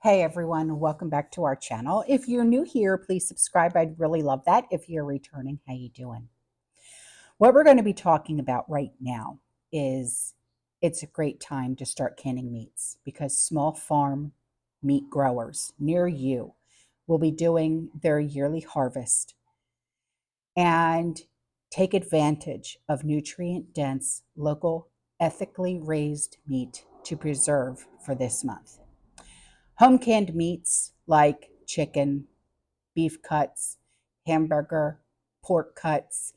Hey everyone, welcome back to our channel. If you're new here, please subscribe. I'd really love that. If you're returning, how you doing? What we're going to be talking about right now is it's a great time to start canning meats because small farm meat growers near you will be doing their yearly harvest and take advantage of nutrient-dense, local, ethically raised meat to preserve for this month. Home canned meats like chicken, beef cuts, hamburger, pork cuts,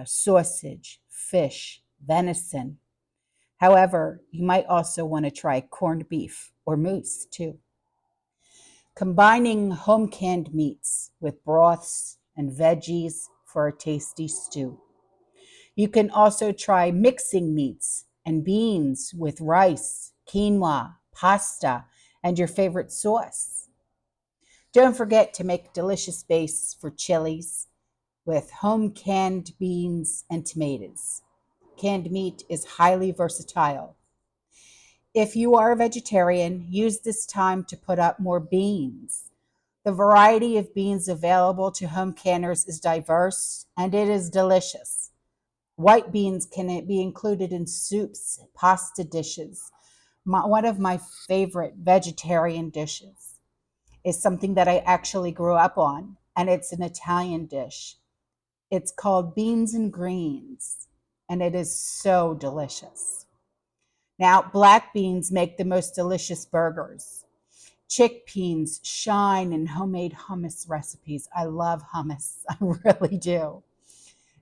sausage, fish, venison. However, you might also want to try corned beef or moose too. Combining home canned meats with broths and veggies for a tasty stew. You can also try mixing meats and beans with rice, quinoa, pasta, and your favorite sauce. Don't forget to make a delicious base for chilies with home canned beans and tomatoes. Canned meat is highly versatile. If you are a vegetarian, use this time to put up more beans. The variety of beans available to home canners is diverse and it is delicious. White beans can be included in soups, pasta dishes. One of my favorite vegetarian dishes is something that I actually grew up on, and it's an Italian dish. It's called beans and greens, and it is so delicious. Now, black beans make the most delicious burgers. Chickpeas shine in homemade hummus recipes. I love hummus, I really do.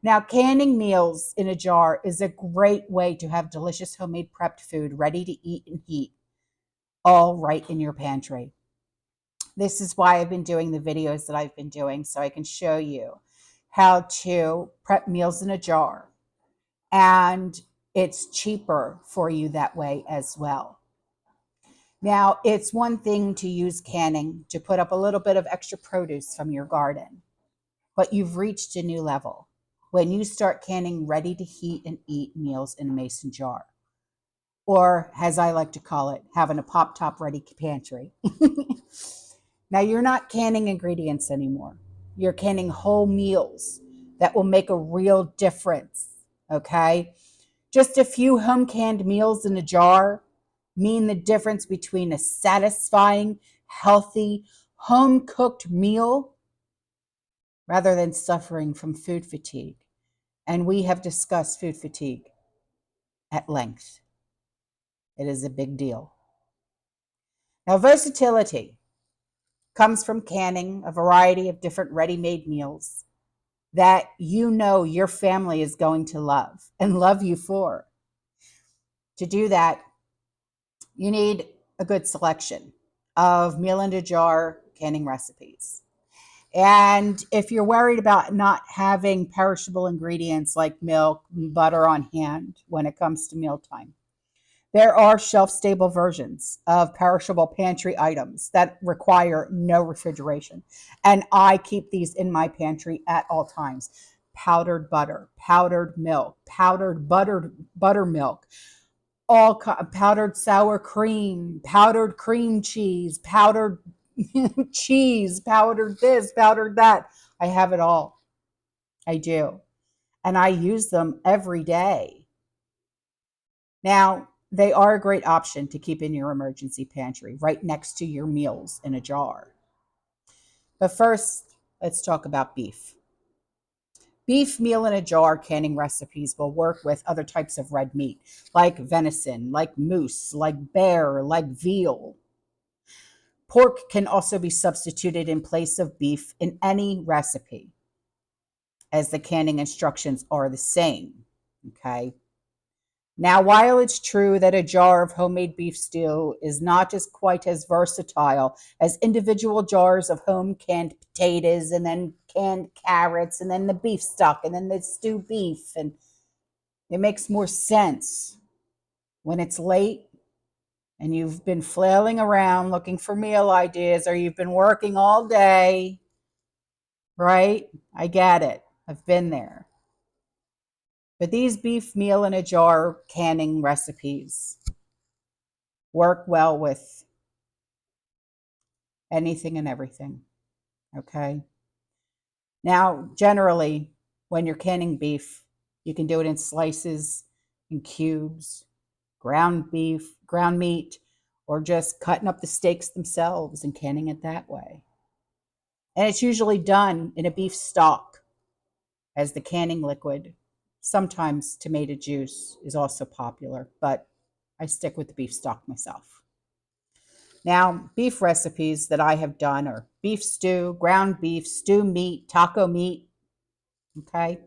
Now, canning meals in a jar is a great way to have delicious homemade prepped food ready to eat and heat, all right in your pantry. This is why I've been doing the videos that I've been doing, so I can show you how to prep meals in a jar. And it's cheaper for you that way as well. Now, it's one thing to use canning to put up a little bit of extra produce from your garden, but you've reached a new level when you start canning ready to heat and eat meals in a mason jar, or as I like to call it, having a pop top ready pantry. Now, you're not canning ingredients anymore. You're canning whole meals that will make a real difference, okay? Just a few home canned meals in a jar mean the difference between a satisfying, healthy, home cooked meal rather than suffering from food fatigue. And we have discussed food fatigue at length. It is a big deal. Now, versatility comes from canning a variety of different ready-made meals that you know your family is going to love and love you for. To do that, you need a good selection of meal in a jar canning recipes. And if you're worried about not having perishable ingredients like milk and butter on hand when it comes to mealtime, there are shelf-stable versions of perishable pantry items that require no refrigeration. And I keep these in my pantry at all times. Powdered butter, powdered milk, powdered buttermilk, powdered sour cream, powdered cream cheese, powdered cheese, powdered this, powdered that. I have it all. I do. And I use them every day. Now, they are a great option to keep in your emergency pantry right next to your meals in a jar. But first, let's talk about beef. Beef meal in a jar canning recipes will work with other types of red meat, like venison, like moose, like bear, like veal. Pork can also be substituted in place of beef in any recipe, as the canning instructions are the same. Okay. Now, while it's true that a jar of homemade beef stew is not just quite as versatile as individual jars of home canned potatoes and then canned carrots and then the beef stock and then the stew beef, and it makes more sense when it's late and you've been flailing around looking for meal ideas or you've been working all day, right? I get it. I've been there. But these beef meal in a jar canning recipes work well with anything and everything. Okay. Now, generally, when you're canning beef, you can do it in slices, in cubes, ground beef, ground meat, or just cutting up the steaks themselves and canning it that way. And it's usually done in a beef stock as the canning liquid. Sometimes tomato juice is also popular, but I stick with the beef stock myself. Now, beef recipes that I have done are beef stew, ground beef, stew meat, taco meat, okay?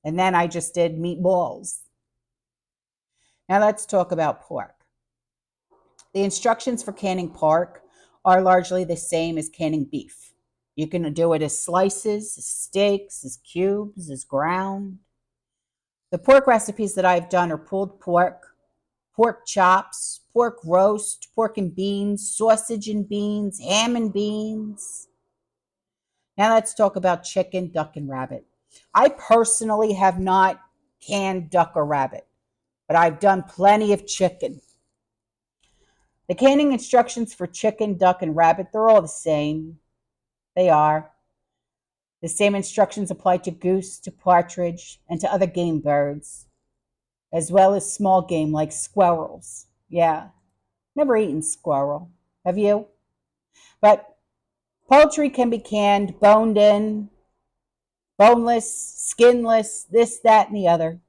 And then I just did meatballs. Now let's talk about pork. The instructions for canning pork are largely the same as canning beef. You can do it as slices, as steaks, as cubes, as ground. The pork recipes that I've done are pulled pork, pork chops, pork roast, pork and beans, sausage and beans, ham and beans. Now let's talk about chicken, duck, and rabbit. I personally have not canned duck or rabbit, but I've done plenty of chicken. The canning instructions for chicken, duck, and rabbit, they're all the same. They are. The same instructions apply to goose, to partridge, and to other game birds, as well as small game like squirrels. Yeah, never eaten squirrel. Have you? But poultry can be canned, boned in, boneless, skinless, this, that, and the other.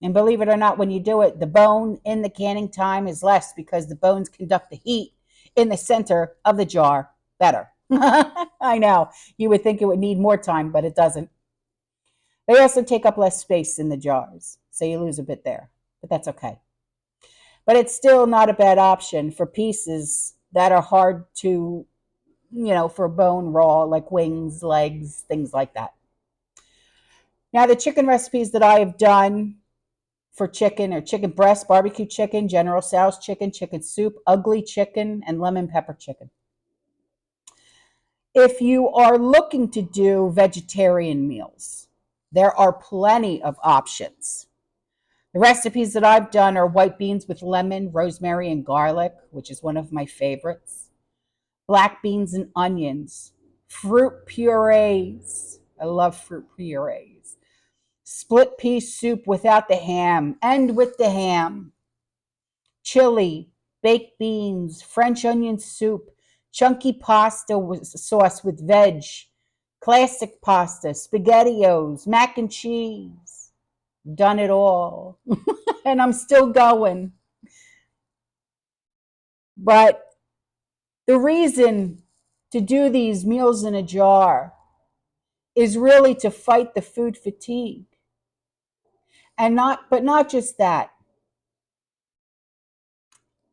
And believe it or not, when you do it, the bone in the canning time is less because the bones conduct the heat in the center of the jar better. I know. You would think it would need more time, but it doesn't. They also take up less space in the jars, so you lose a bit there, but that's okay. But it's still not a bad option for pieces that are hard to, for bone raw, like wings, legs, things like that. Now, the chicken recipes that I have done for chicken or chicken breast, barbecue chicken, General Tso's chicken, chicken soup, ugly chicken, and lemon pepper chicken. If you are looking to do vegetarian meals, there are plenty of options. The recipes that I've done are white beans with lemon, rosemary, and garlic, which is one of my favorites. Black beans and onions, fruit purees. I love fruit purees. Split pea soup without the ham and with the ham. Chili, baked beans, French onion soup, chunky pasta with sauce with veg, classic pasta, SpaghettiOs, mac and cheese. Done it all. And I'm still going. But the reason to do these meals in a jar is really to fight the food fatigue. Not just that.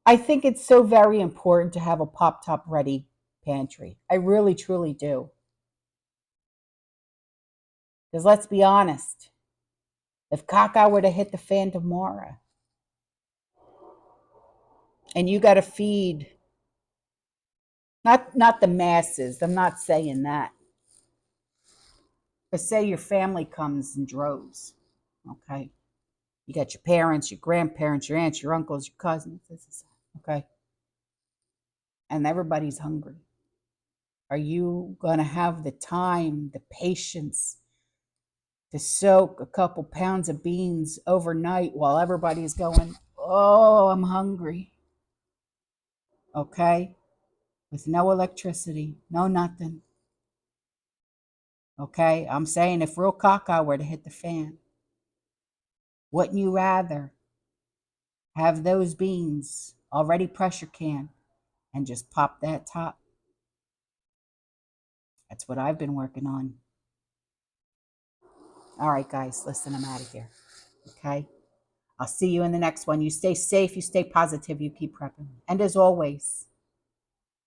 I think it's so very important to have a pop top ready pantry. I really truly do. Because let's be honest, if caca were to hit the fan tomorrow and you got to feed not the masses, I'm not saying that, but say your family comes in droves, okay? You got your parents, your grandparents, your aunts, your uncles, your cousins, okay? And everybody's hungry. Are you going to have the time, the patience to soak a couple pounds of beans overnight while everybody's going, oh, I'm hungry? Okay? With no electricity, no nothing. Okay? I'm saying if real caca were to hit the fan, wouldn't you rather have those beans already pressure canned and just pop that top? That's what I've been working on. All right, guys, listen, I'm out of here. Okay? I'll see you in the next one. You stay safe, you stay positive, you keep prepping. And as always,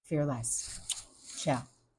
fear less. Ciao.